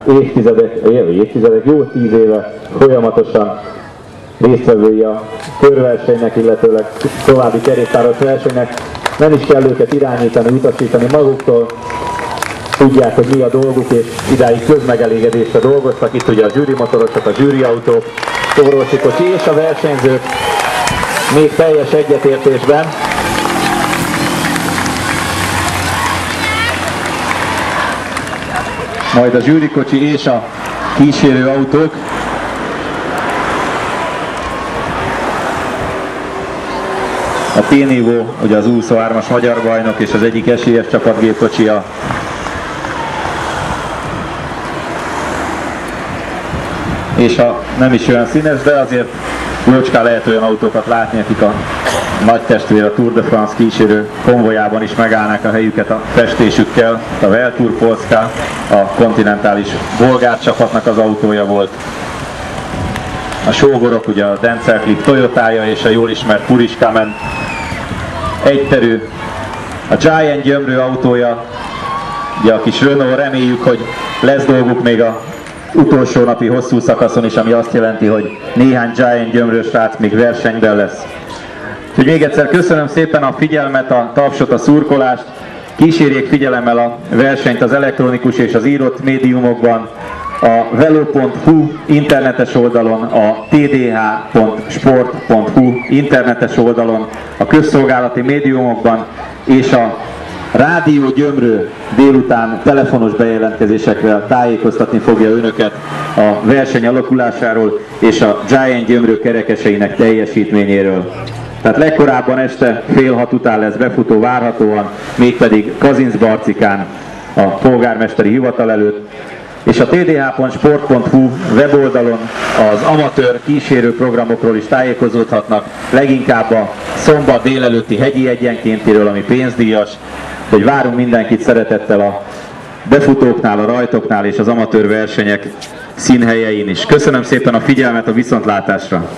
évtizedek, jó 10 éve folyamatosan résztvevői a körversenynek, illetőleg további kerékpáros versenynek. Nem is kell őket irányítani, utasítani maguktól. Tudják, hogy mi a dolguk, és idáig közmegelégedésre dolgoztak. Itt ugye a zsűrimotorosok, a zsűriautók, Orvosi kocsi és a versenyzők még teljes egyetértésben. Majd a zsűrikocsi és a kísérő autók. A T-Nivo, ugye az 23-as magyar bajnok és az egyik esélyes csapatgépkocsia. És ha nem is olyan színes, de azért jócskán lehet olyan autókat látni, akik a nagy testvér, a Tour de France kísérő konvojában is megállnak a helyüket a festésükkel. A Veltour Polska, a kontinentális bolgár csapatnak az autója volt. A sógorok, ugye a Denzel-Clip Toyotája és a jól ismert Puriskamen egyterű. A Giant Gyömrő autója, ugye a kis Renault, reméljük, hogy lesz dolguk még a utolsó napi hosszú szakaszon is, ami azt jelenti, hogy néhány Giant Gyömrő srác még versenyben lesz. Úgyhogy még egyszer köszönöm szépen a figyelmet, a tapsot, a szurkolást. Kísérjék figyelemmel a versenyt az elektronikus és az írott médiumokban, a velo.hu internetes oldalon, a tdh.sport.hu internetes oldalon, a közszolgálati médiumokban és a Rádió Gyömrő délután telefonos bejelentkezésekkel tájékoztatni fogja önöket a verseny alakulásáról és a Giant Gyömrő kerekeseinek teljesítményéről. Tehát legkorábban este fél 6 után lesz befutó várhatóan, mégpedig Kazincbarcikán a polgármesteri hivatal előtt, és a tdh.sport.hu weboldalon az amatőr kísérő programokról is tájékozódhatnak, leginkább a szombat délelőtti hegyi egyenkéntiről, ami pénzdíjas, hogy várunk mindenkit szeretettel a befutóknál, a rajtoknál és az amatőr versenyek színhelyein is. Köszönöm szépen a figyelmet, a viszontlátásra!